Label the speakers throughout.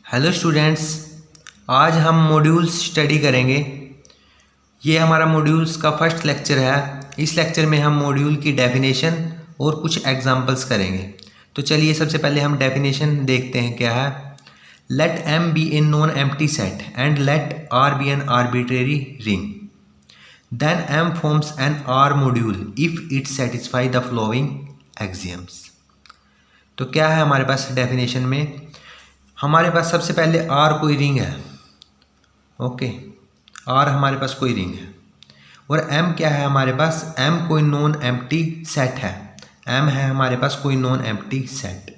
Speaker 1: Hello students, आज हम modules study करेंगे। ये हमारा मॉड्यूल्स का फर्स्ट लेक्चर है। इस लेक्चर में हम मॉड्यूल की डेफिनेशन और कुछ एग्जांपल्स करेंगे। तो चलिए सबसे पहले हम डेफिनेशन देखते हैं क्या है। Let M be a non empty set and let R be an arbitrary ring, then M forms an R module if it satisfy the following axioms. तो क्या है हमारे पास डेफिनेशन में, हमारे पास सबसे पहले R कोई रिंग है। ओके, R हमारे पास कोई रिंग है और M क्या है हमारे पास, M कोई नॉन एम्प्टी सेट है। M है हमारे पास कोई नॉन एम्प्टी सेट।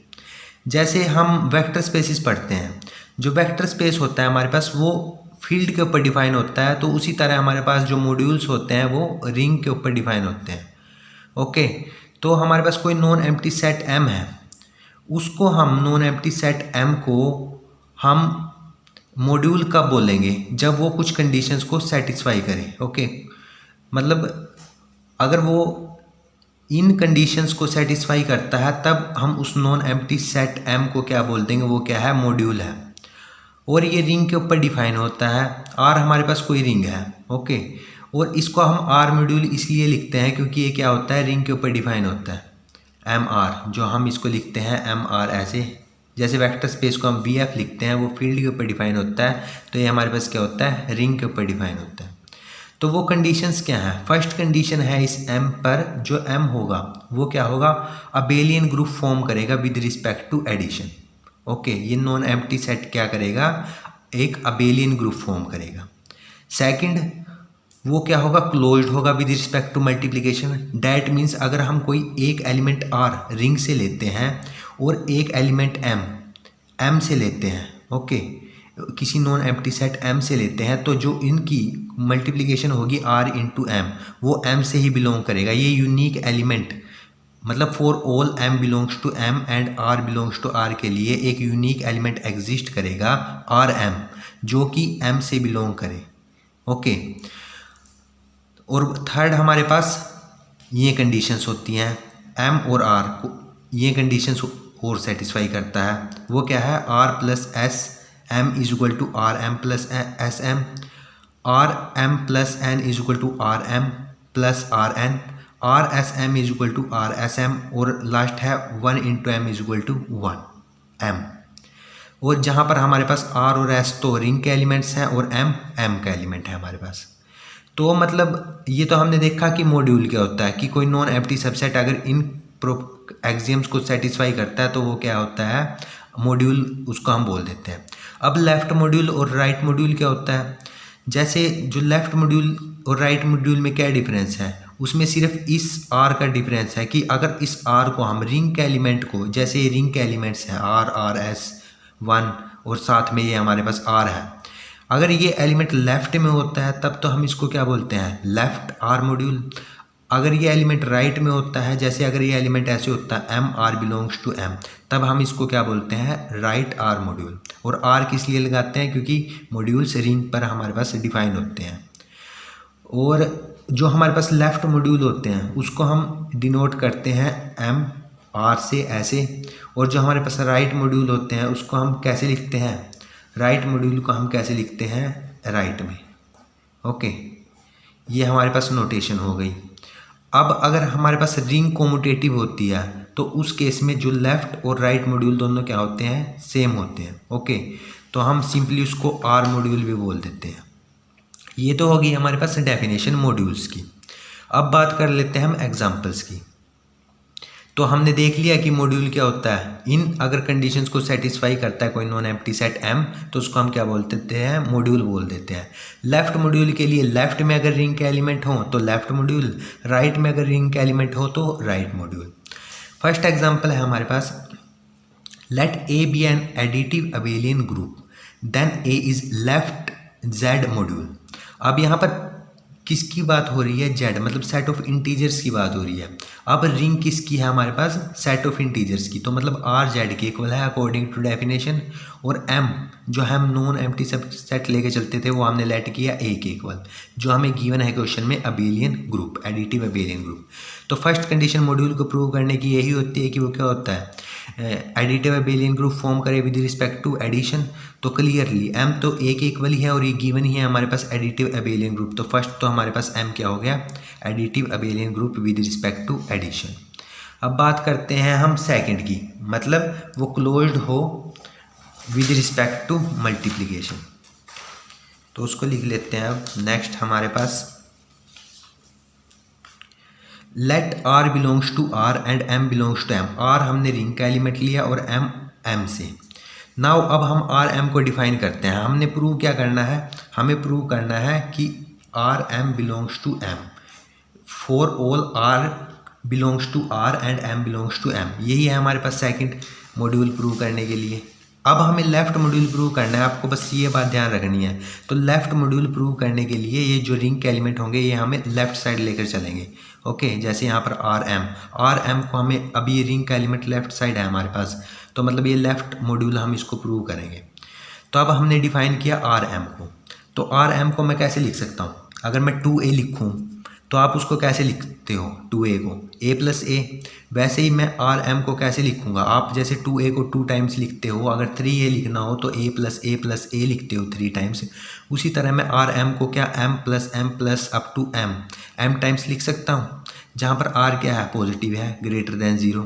Speaker 1: जैसे हम वेक्टर स्पेसिस पढ़ते हैं, जो वेक्टर स्पेस होता है हमारे पास वो फील्ड के ऊपर डिफाइन होता है, तो उसी तरह हमारे पास जो मॉड्यूल्स होते हैं वो रिंग के ऊपर डिफाइन होते हैं। ओके, तो हमारे पास कोई नॉन एम्प्टी सेट M है, उसको हम नॉन एम्प्टी सेट M को हम मॉड्यूल कब बोलेंगे, जब वो कुछ कंडीशंस को सेटिस्फाई करे। ओके, मतलब अगर वो इन कंडीशंस को सेटिस्फाई करता है तब हम उस नॉन एम्प्टी सेट M को क्या बोल देंगे, वो क्या है, मॉड्यूल है। और ये रिंग के ऊपर डिफाइन होता है। R हमारे पास कोई रिंग है। ओके, और इसको हम R मॉड्यूल इसलिए लिखते हैं क्योंकि ये क्या होता है, रिंग के ऊपर डिफाइन होता है। MR जो हम इसको लिखते हैं MR ऐसे, जैसे वेक्टर स्पेस को हम VF लिखते हैं, वो फील्ड के ऊपर डिफाइन होता है, तो ये हमारे पास क्या होता है, रिंग के ऊपर डिफाइन होता है। तो वो कंडीशंस क्या हैं, फर्स्ट कंडीशन है इस M पर, जो M होगा वो क्या होगा, अबेलियन ग्रुप फॉर्म करेगा with respect to addition. Okay, ये नॉन एम्प्टी सेट क्या करेगा, एक अबेलियन ग्रुप फॉर्म करेगा। सेकंड, वो क्या होगा, क्लोज्ड होगा with respect to multiplication. That means अगर हम कोई एक एलिमेंट R रिंग से लेते हैं और एक एलिमेंट M से लेते हैं, ओके, किसी नॉन एम्प्टी सेट M से लेते हैं, तो जो इनकी मल्टीप्लिकेशन होगी R इंटू M, वो M से ही बिलोंग करेगा। ये यूनिक एलिमेंट, मतलब for all M belongs to M and R belongs to R के लिए एक यूनिक एलिमेंट एग्जिस्ट करेगा RM, जो कि M से बिलोंग करे। ओके, और थर्ड हमारे पास ये कंडीशंस होती हैं, M और R को ये कंडीशंस और सेटिस्फाई करता है। वो क्या है, R plus S M is equal to R M plus S M, R M plus N is equal to R M plus R N, R S M is equal to R S M, और last है 1 into M is equal to 1 M। और जहाँ पर हमारे पास R और S तो ring के एलिमेंट्स हैं और M का एलिमेंट है हमारे पास। तो मतलब ये तो हमने देखा कि मॉड्यूल क्या होता है, कि कोई नॉन एम्प्टी सबसेट अगर इन एक्सियम्स को सेटिस्फाई करता है तो वो क्या होता है, मॉड्यूल, उसको हम बोल देते हैं। अब लेफ्ट मॉड्यूल और राइट मॉड्यूल क्या होता है, जैसे जो लेफ्ट मॉड्यूल और राइट मॉड्यूल में क्या डिफरेंस है, उसमें सिर्फ इस R का डिफरेंस है कि अगर इस R को हम रिंग के एलिमेंट को, जैसे ये रिंग के एलिमेंट्स हैं R S 1 और साथ में ये हमारे पास R है, अगर ये एलिमेंट लेफ्ट में होता है तब तो हम इसको क्या बोलते हैं, लेफ्ट R मॉड्यूल। अगर ये एलिमेंट राइट में होता है, जैसे अगर ये एलिमेंट ऐसे होता है M R belongs to M, तब हम इसको क्या बोलते हैं, राइट R मॉड्यूल। और R किस लिए लगाते हैं, क्योंकि मॉड्यूल्स रिंग पर हमारे पास डिफाइन होते हैं। और जो हमारे पास लेफ्ट मॉड्यूल होते हैं उसको हम डिनोट करते हैं M R से ऐसे, और जो हमारे पास राइट मॉड्यूल होते हैं उसको हम कैसे लिखते हैं, राइट मॉड्यूल को हम कैसे लिखते हैं, राइट में। ओके, ये हमारे पास नोटेशन हो गई। अब अगर हमारे पास रिंग कोम्यूटेटिव होती है तो उस केस में जो लेफ्ट और राइट मॉड्यूल दोनों क्या होते हैं, सेम होते हैं। ओके, तो हम सिंपली उसको R मॉड्यूल भी बोल देते हैं। ये तो होगी हमारे पास डेफिनेशन मॉड्यूल्स की। अब बात कर लेते हैं हम एग्जांपल्स की। तो हमने देख लिया कि मॉड्यूल क्या होता है, इन अगर कंडीशंस को सेटिस्फाई करता है कोई नॉन एम्प्टी सेट M, तो उसको हम क्या बोल देते हैं, मॉड्यूल बोल देते हैं। लेफ्ट मॉड्यूल के लिए लेफ्ट में अगर रिंग के एलिमेंट हो तो लेफ्ट मॉड्यूल, राइट में अगर रिंग के एलिमेंट हो तो राइट मॉड्यूल। फर्स्ट एग्जाम्पल है हमारे पास, let A be an additive abelian group, then A is left Z module. अब यहाँ पर किसकी बात हो रही है, Z, मतलब सेट ऑफ इंटीजर्स की बात हो रही है। अब रिंग किसकी है हमारे पास, सेट ऑफ इंटीजर्स की, तो मतलब R Z के इक्वल है अकॉर्डिंग टू डेफिनेशन। और M जो हम नॉन एम्प्टी सब सेट लेके चलते थे वो हमने लेट किया A के इक्वल, जो हमें गिवन है क्वेश्चन में, abelian group, additive abelian group. तो फर्स्ट कंडीशन मॉड्यूल को प्रूव करने की यही होती है कि वो क्या होता है, एडिटिव अबेलियन ग्रुप फॉर्म करे विद रिस्पेक्ट टू एडिशन, तो क्लियरली m तो एक इक्वल ही है और ये गिवन ही है हमारे पास एडिटिव अबेलियन ग्रुप। तो फर्स्ट तो हमारे पास m क्या हो गया, additive abelian group with respect to addition. अब बात करते हैं हम सेकंड की, मतलब वो क्लोज्ड हो विद रिस्पेक्ट टू मल्टीप्लिकेशन, तो उसको लिख लेते हैं। अब नेक्स्ट हमारे पास let r belongs to r and m belongs to m। r हमने रिंग का एलिमेंट लिया और m से। नाउ अब हम r m को डिफाइन करते हैं। हमने प्रूव क्या करना है, हमें प्रूव करना है कि r m belongs to m for all r belongs to r and m belongs to m। यही है हमारे पास सेकंड मॉड्यूल प्रूव करने के लिए। अब हमें लेफ्ट मॉड्यूल प्रूव करना है, आपको बस ये बात ध्यान रखनी है। तो लेफ्ट मॉड्यूल प्रूव करने के लिए ये जो रिंग के एलिमेंट होंगे ये हमें लेफ्ट साइड लेकर चलेंगे। ओके, जैसे यहाँ पर आर एम को हमें अभी ये रिंग का एलिमेंट लेफ्ट साइड है हमारे पास, तो मतलब ये लेफ्ट मॉड्यूल हम इसको प्रूव करेंगे। तो अब हमने डिफाइन किया आर एम को, तो आर एम को मैं कैसे लिख सकता हूँ, अगर मैं 2a लिखूँ तो आप उसको कैसे लिखते हो 2a को a प्लस a, वैसे ही मैं आर एम को कैसे लिखूँगा, आप जैसे 2a को 2 टाइम्स लिखते हो, अगर 3a लिखना हो तो a प्लस a लिखते हो 3 टाइम्स, उसी तरह मैं आर एम को क्या m plus up to m times लिख सकता हूँ, जहाँ पर r क्या है, पॉजिटिव है, ग्रेटर देन 0।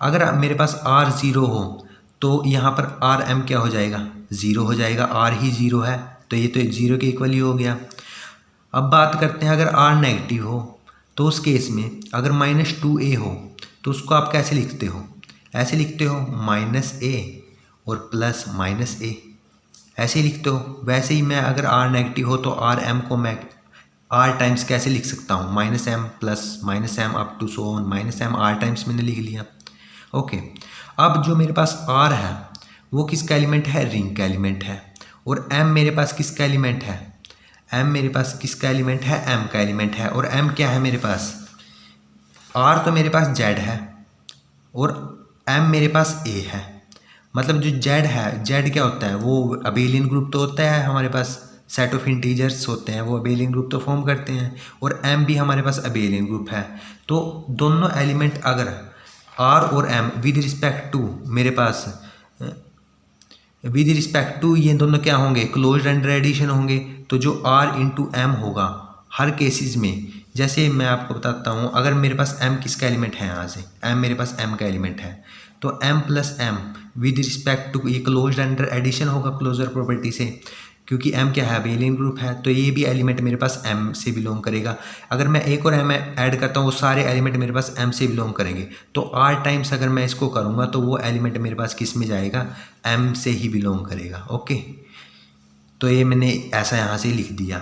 Speaker 1: अगर मेरे पास r 0 हो तो यहाँ पर आर एम क्या हो जाएगा, 0 हो जाएगा, r ही 0 है तो ये तो 0 के इक्वल ही हो गया। अब बात करते हैं अगर r नेगेटिव हो तो उस केस में अगर -2a हो तो उसको आप कैसे लिखते हो, ऐसे लिखते हो -a और प्लस -a, ऐसे ही लिखते हो। वैसे ही मैं अगर r नेगेटिव हो तो आर एम को मैं r टाइम्स कैसे लिख सकता हूँ, -m plus -m up to so on -m r times मैंने लिख लिया। ओके, अब जो मेरे पास r है वो किसका एलिमेंट है, रिंग का एलिमेंट है, और m मेरे पास किसका एलिमेंट है, m मेरे पास किसका एलिमेंट है, m का एलिमेंट है। और m क्या है मेरे पास, r तो मेरे पास z है और m मेरे पास a है। मतलब जो z है, z क्या होता है, वो अबेलियन ग्रुप तो होता है हमारे पास, सेट ऑफ इंटीजर्स होते हैं वो अबेलियन ग्रुप तो फॉर्म करते हैं, और m भी हमारे पास अबेलियन ग्रुप है। तो दोनों एलिमेंट अगर r और m विद रिस्पेक्ट टू मेरे पास विद रिस्पेक्ट टू ये दोनों क्या होंगे, क्लोज्ड अंडर एडिशन होंगे। तो जो r इंटू एम होगा हर केसेस में, जैसे मैं आपको बताता हूँ, अगर मेरे पास m किसका एलिमेंट है, यहाँ से m मेरे पास m का एलिमेंट है, तो m plus m with respect to ये क्लोज्ड अंडर एडिशन होगा क्लोजर प्रॉपर्टी से, क्योंकि m क्या है, अबेलियन ग्रुप है, तो ये भी एलिमेंट मेरे पास m से बिलोंग करेगा। अगर मैं एक और m ऐड करता हूँ वो सारे एलिमेंट मेरे पास m से बिलोंग करेंगे, तो r टाइम्स अगर मैं इसको करूँगा तो वो एलिमेंट मेरे पास किस में जाएगा, m से ही बिलोंग करेगा। ओके, तो ये मैंने ऐसा यहाँ से लिख दिया।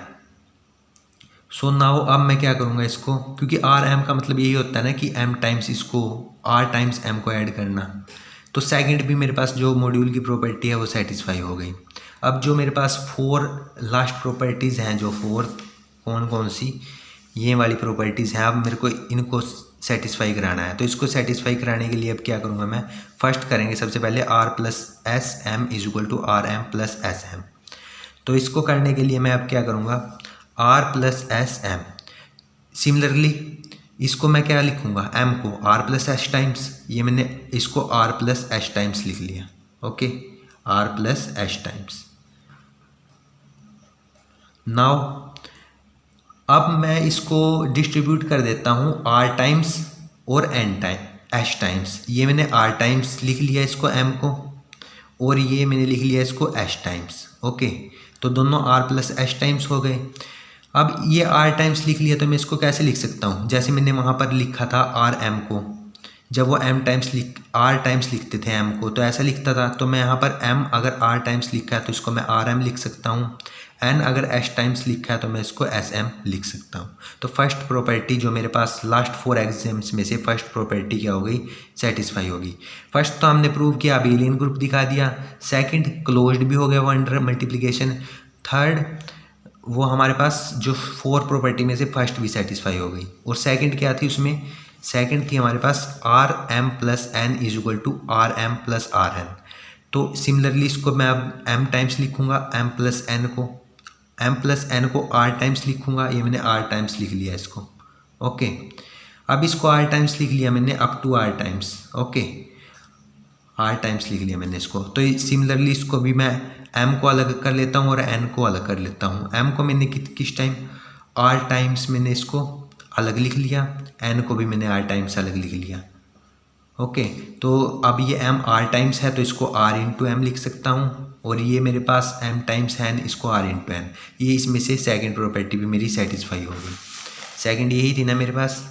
Speaker 1: सो नाउ अब मैं क्या करूँगा इसको, क्योंकि आर एम का मतलब यही होता है ना कि m टाइम्स इसको r टाइम्स m को ऐड करना, तो सेकंड भी मेरे पास जो मॉड्यूल की प्रॉपर्टी है वो सेटिस्फाई हो गई। अब जो मेरे पास 4 लास्ट प्रॉपर्टीज़ हैं, जो 4 कौन कौन सी, ये वाली प्रॉपर्टीज़ हैं, अब मेरे को इनको सेटिस्फाई कराना है। तो इसको सेटिस्फाई कराने के लिए अब क्या करूँगा मैं, फर्स्ट करेंगे सबसे पहले r plus S M is equal to R M plus S M. तो इसको करने के लिए मैं अब क्या करूँगा, r plus S M, similarly इसको मैं क्या लिखूँगा, m को r प्लस एच टाइम्स, ये मैंने इसको r प्लस एच टाइम्स लिख लिया। Okay, r plus H times. Now अब मैं इसको डिस्ट्रीब्यूट कर देता हूँ r टाइम्स और h टाइम्स। ये मैंने r टाइम्स लिख लिया इसको m को, और ये मैंने लिख लिया इसको h टाइम्स। ओके, तो दोनों r प्लस एच टाइम्स हो गए। अब ये r टाइम्स लिख लिया तो मैं इसको कैसे लिख सकता हूँ, जैसे मैंने वहाँ पर लिखा था आर एम को, जब वो r टाइम्स लिखते थे m को तो ऐसा लिखता था, तो मैं यहाँ पर m अगर r टाइम्स लिखा है तो इसको मैं rm लिख सकता हूँ, n अगर h टाइम्स लिखा है तो मैं इसको sm लिख सकता हूँ। तो फर्स्ट प्रॉपर्टी जो मेरे पास लास्ट 4 एग्जाम्स में से फर्स्ट प्रॉपर्टी क्या हो गई, सेटिस्फाई होगी। फर्स्ट तो हमने प्रूव किया, अबेलियन ग्रुप दिखा दिया, सेकंड क्लोज्ड भी हो गया वो अंडर मल्टीप्लिकेशन, थर्ड वो हमारे पास जो 4 प्रॉपर्टी में से फर्स्ट भी सेटिस्फाई हो गई। और सेकंड क्या थी उसमें, सेकंड थी हमारे पास R M plus N is equal to R M plus R N. तो सिमिलरली इसको मैं अब m टाइम्स लिखूँगा, m प्लस एन को r टाइम्स लिखूँगा, ये मैंने r टाइम्स लिख लिया इसको। ओके, अब इसको r टाइम्स लिख लिया मैंने up to r times. Okay, R times लिख लिया मैंने इसको। तो सिमिलरली इसको भी मैं एम को अलग कर लेता हूँ और एन को अलग कर लेता हूँ। एम को मैंने किस टाइम आर टाइम्स मैंने इसको अलग लिख लिया, एन को भी मैंने आर टाइम्स अलग लिख लिया। ओके, तो अब ये एम आर टाइम्स है तो इसको आर इंटू एम लिख सकता हूँ, और ये मेरे पास एम टाइम्स है इसको आर इंटू एन। ये इसमें से सेकंड प्रॉपर्टी भी मेरी सेटिस्फाई हो गई। सेकंड यही थी ना मेरे पास,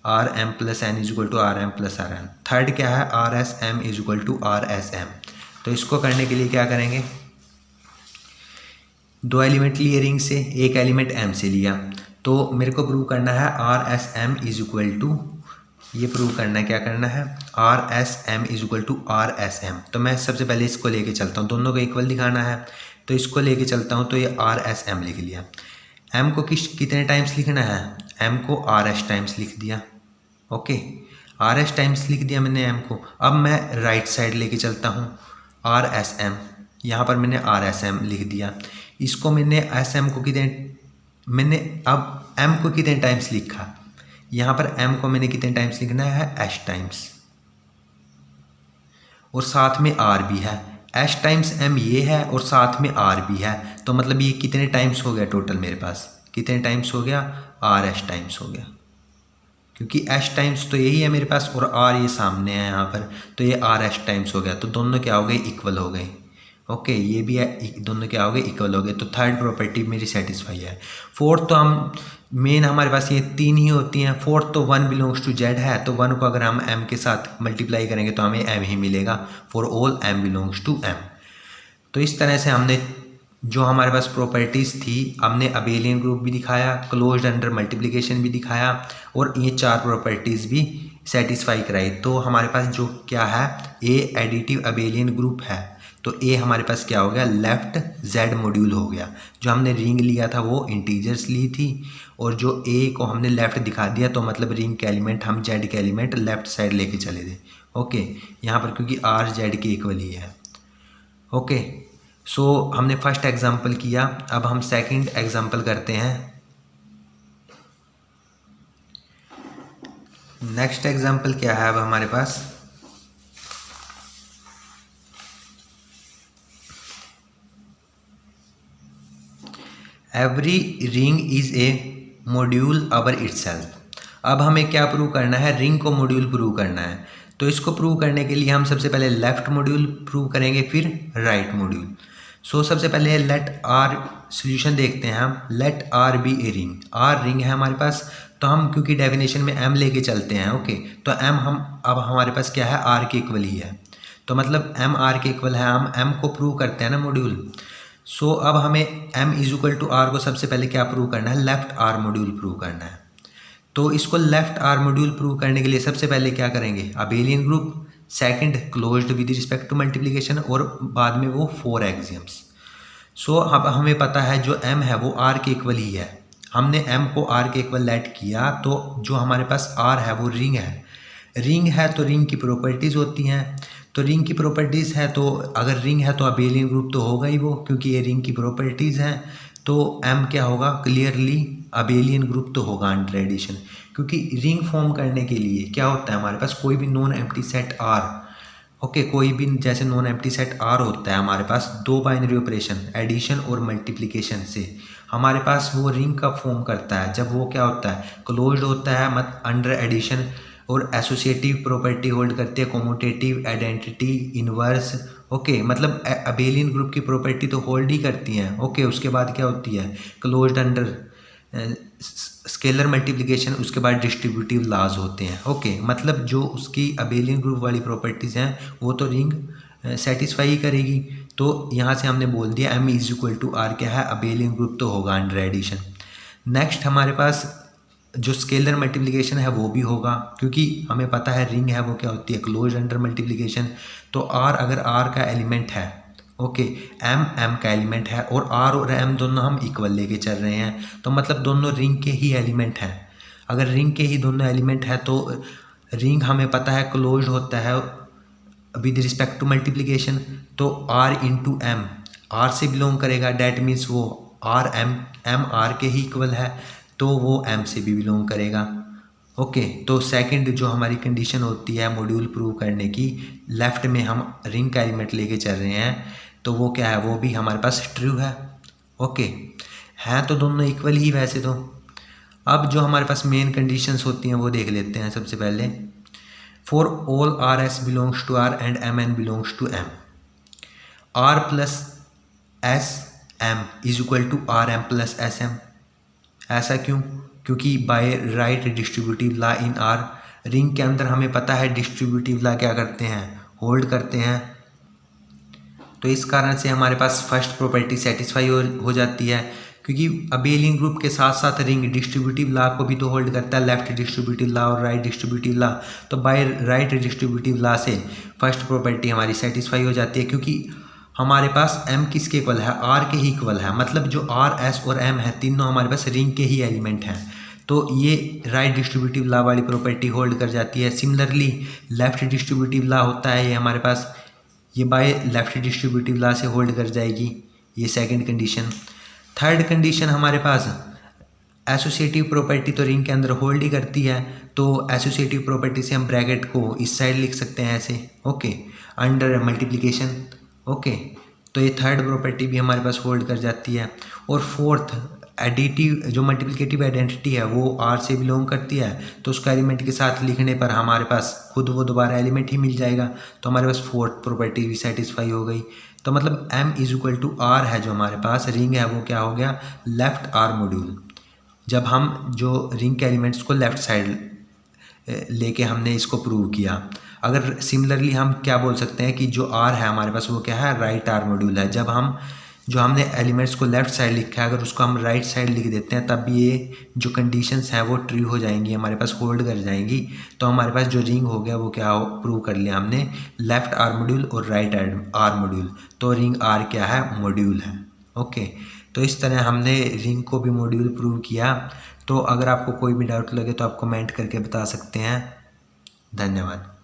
Speaker 1: R M plus N is equal to R M plus R N. Third क्या है, R S M is equal to R S M. तो इसको करने के लिए क्या करेंगे, दो एलिमेंट लिए रिंग से, एक एलिमेंट एम से लिया, तो मेरे को प्रूव करना है R S M is equal to, ये प्रूव करना है, क्या करना है, R S M is equal to R S M. तो मैं सबसे पहले इसको लेके चलता हूँ, दोनों को इक्वल दिखाना है, तो इसको लेके चलता हूँ। तो ये आर एस एम लिख लिया। एम को कितने टाइम्स लिखना है, एम को आर एस टाइम्स लिख दिया। ओके, आर एस टाइम्स लिख दिया मैंने एम को। अब मैं राइट साइड लेके चलता हूँ, आर एस एम, यहाँ पर मैंने आर एस एम लिख दिया। इसको मैंने एस एम को मैंने अब एम को कितने टाइम्स लिखा, यहाँ पर एम को मैंने कितने टाइम्स लिखना है, एच टाइम्स, और साथ में आर भी है। एच टाइम्स एम ये है और साथ में आर भी है, तो मतलब ये कितने टाइम्स हो गया टोटल, मेरे पास कितने टाइम्स हो गया, आर एच टाइम्स हो गया, क्योंकि एच टाइम्स तो यही है मेरे पास और आर ये सामने है यहाँ पर, तो ये आर एच टाइम्स हो गया। तो दोनों क्या हो गए, इक्वल हो गए। ओके, ये भी है, दोनों क्या हो गए, इक्वल हो गए। तो थर्ड प्रॉपर्टी मेरी सेटिस्फाई है। फोर्थ तो हम मेन हमारे पास ये तीन ही होती हैं। फोर्थ तो वन बिलोंग्स टू जेड है, तो वन को अगर हम एम के साथ मल्टीप्लाई करेंगे तो हमें एम ही मिलेगा, for all M belongs to M. तो इस तरह से हमने जो हमारे पास प्रॉपर्टीज़ थी, हमने अबेलियन ग्रुप भी दिखाया, क्लोज्ड अंडर मल्टीप्लिकेशन भी दिखाया, और ये चार प्रॉपर्टीज़ भी सेटिस्फाई कराई। तो हमारे पास जो क्या है, ए एडिटिव अबेलियन ग्रुप है, तो ए हमारे पास क्या हो गया, लेफ्ट जेड मॉड्यूल हो गया। जो हमने रिंग लिया था वो इंटीजर्स ली थी, और जो ए को हमने लेफ्ट दिखा दिया, तो मतलब रिंग के एलिमेंट हम जेड के एलिमेंट लेफ्ट साइड लेके चले थे। ओके, यहाँ पर क्योंकि आर जेड के इक्वल ही है। ओके, सो हमने फर्स्ट एग्जाम्पल किया, अब हम सेकंड एग्जाम्पल करते हैं। नेक्स्ट एग्जाम्पल क्या है अब हमारे पास, every ring is a module over itself. अब हमें क्या प्रूव करना है, रिंग को मॉड्यूल प्रूव करना है। तो इसको प्रूव करने के लिए हम सबसे पहले लेफ्ट मॉड्यूल प्रूव करेंगे, फिर राइट मॉड्यूल। सो सबसे पहले लेट आर सोल्यूशन देखते हैं हम। Let R be a ring, R ring है हमारे पास, तो हम क्योंकि डेफिनेशन में एम लेके चलते हैं। ओके, तो एम हम अब हमारे पास क्या है, आर के इक्वल ही है, तो मतलब एम आर के इक्वल है, हम एम को प्रूव करते हैं ना मॉड्यूल। सो अब हमें m is equal to R को सबसे पहले क्या प्रूव करना है, लेफ्ट आर मॉड्यूल प्रूव करना है। तो इसको लेफ्ट आर मॉड्यूल प्रूव करने के लिए सबसे पहले क्या करेंगे, abelian group, second closed with respect to multiplication, और बाद में वो फोर एक्सियम्स। सो अब हमें पता है जो m है वो r के इक्वल ही है। हमने m को r के इक्वल लेट किया, तो जो हमारे पास r है वो रिंग है। रिंग है तो रिंग की प्रॉपर्टीज़ होती हैं, तो रिंग की प्रॉपर्टीज़ है, तो अगर रिंग है तो अबेलियन ग्रुप तो होगा ही वो, क्योंकि ये रिंग की प्रॉपर्टीज़ हैं। तो m क्या होगा, क्लियरली अबेलियन ग्रुप तो होगा अंडर एडिशन, क्योंकि रिंग फॉर्म करने के लिए क्या होता है हमारे पास, कोई भी non empty set R, okay, कोई भी जैसे नॉन एम्प्टी सेट R होता है हमारे पास, दो बाइनरी ऑपरेशन एडिशन और मल्टीप्लिकेशन से हमारे पास वो रिंग का फॉर्म करता है। जब वो क्या होता है, क्लोज्ड होता है, मत अंडर एडिशन और एसोसिएटिव प्रॉपर्टी होल्ड करती है, कॉम्यूटेटिव, आइडेंटिटी, इनवर्स। ओके, मतलब अबेलियन ग्रुप की प्रॉपर्टी तो होल्ड ही करती हैं। ओके, उसके बाद क्या होती है, क्लोज्ड अंडर स्केलर मल्टीप्लिकेशन, उसके बाद डिस्ट्रीब्यूटिव लॉज होते हैं। ओके, मतलब जो उसकी अबेलियन ग्रुप वाली प्रॉपर्टीज़ हैं वो तो रिंग सेटिस्फाई करेगी। तो यहाँ से हमने बोल दिया m is equal to R क्या है, अबेलियन ग्रुप तो होगा अंडर एडिशन। नेक्स्ट हमारे पास जो स्केलर मल्टीप्लिकेशन है वो भी होगा, क्योंकि हमें पता है रिंग है वो क्या होती है, क्लोज अंडर मल्टीप्लिकेशन। तो r अगर r का एलिमेंट है, ओके, m का एलिमेंट है, और r और m दोनों हम इक्वल लेके चल रहे हैं, तो मतलब दोनों रिंग के ही एलिमेंट हैं। अगर रिंग के ही दोनों एलिमेंट है तो रिंग हमें पता है क्लोज होता है विद रिस्पेक्ट टू मल्टीप्लिकेशन, तो r इंटू एम r से बिलोंग करेगा, डैट मीन्स वो r m r के ही इक्वल है, तो वो m से भी बिलोंग करेगा। ओके, तो सेकंड जो हमारी कंडीशन होती है मॉड्यूल प्रूव करने की, लेफ़्ट में हम रिंग का एलिमेंट लेके चल रहे हैं, तो वो क्या है, वो भी हमारे पास ट्रू है। ओके, हैं तो दोनों इक्वल ही वैसे तो। अब जो हमारे पास मेन कंडीशंस होती हैं वो देख लेते हैं। सबसे पहले for all R S belongs to R and M N belongs to M, R plus S M is equal to R M plus S M. ऐसा क्यों? क्योंकि by right distributive law in R, ring के अंदर हमें पता है distributive law क्या करते हैं, होल्ड करते हैं। तो इस कारण से हमारे पास फर्स्ट प्रॉपर्टी सेटिस्फाई हो जाती है, क्योंकि अबेलियन ग्रुप के साथ साथ रिंग डिस्ट्रीब्यूटिव लॉ को भी तो होल्ड करता है, लेफ्ट डिस्ट्रीब्यूटिव लॉ और राइट डिस्ट्रीब्यूटिव लॉ। तो बाय राइट डिस्ट्रीब्यूटिव लॉ से फर्स्ट प्रॉपर्टी हमारी सेटिस्फाई हो जाती है, क्योंकि हमारे पास m किसके इक्वल है, r के ही इक्वल है। मतलब जो r, s और m है तीनों हमारे पास रिंग के ही एलिमेंट हैं, तो ये राइट डिस्ट्रीब्यूटिव लॉ वाली प्रॉपर्टी होल्ड कर जाती है। सिमिलरली लेफ्ट डिस्ट्रीब्यूटिव लॉ होता है ये हमारे पास, ये बाय लेफ्ट डिस्ट्रीब्यूटिव लॉ से होल्ड कर जाएगी, ये सेकंड कंडीशन। थर्ड कंडीशन हमारे पास एसोसिएटिव प्रॉपर्टी तो रिंग के अंदर होल्ड ही करती है, तो एसोसिएटिव प्रॉपर्टी से हम ब्रैकेट को इस साइड लिख सकते हैं ऐसे, ओके, अंडर मल्टीप्लिकेशन। ओके, तो ये थर्ड प्रॉपर्टी भी हमारे पास होल्ड कर जाती है। और फोर्थ एडिटिव जो मल्टीप्लिकेटिव आइडेंटिटी है वो आर से बिलोंग करती है, तो उसका एलिमेंट के साथ लिखने पर हमारे पास खुद वो दोबारा एलिमेंट ही मिल जाएगा, तो हमारे पास फोर्थ प्रॉपर्टी भी सेटिस्फाई हो गई। तो मतलब m is equal to R है जो हमारे पास रिंग है, वो क्या हो गया, लेफ्ट आर मॉड्यूल। जब हम जो रिंग के एलिमेंट्स को लेफ्ट साइड लेके हमने इसको प्रूव किया। अगर सिमिलरली हम क्या बोल सकते हैं कि जो आर है हमारे पास वो क्या है, राइट आर मॉड्यूल है। जब हम जो हमने एलिमेंट्स को लेफ्ट साइड लिखा है, अगर उसको हम राइट साइड लिख देते हैं, तब ये जो कंडीशंस हैं वो ट्रू हो जाएंगी, हमारे पास होल्ड कर जाएंगी। तो हमारे पास जो रिंग हो गया वो क्या प्रूव कर लिया हमने, लेफ्ट आर मॉड्यूल और राइट आर मॉड्यूल। तो रिंग आर क्या है, मॉड्यूल है। ओके, तो इस तरह हमने रिंग को भी मॉड्यूल प्रूव किया। तो अगर आपको कोई भी डाउट लगे तो आप कमेंट करके बता सकते हैं। धन्यवाद।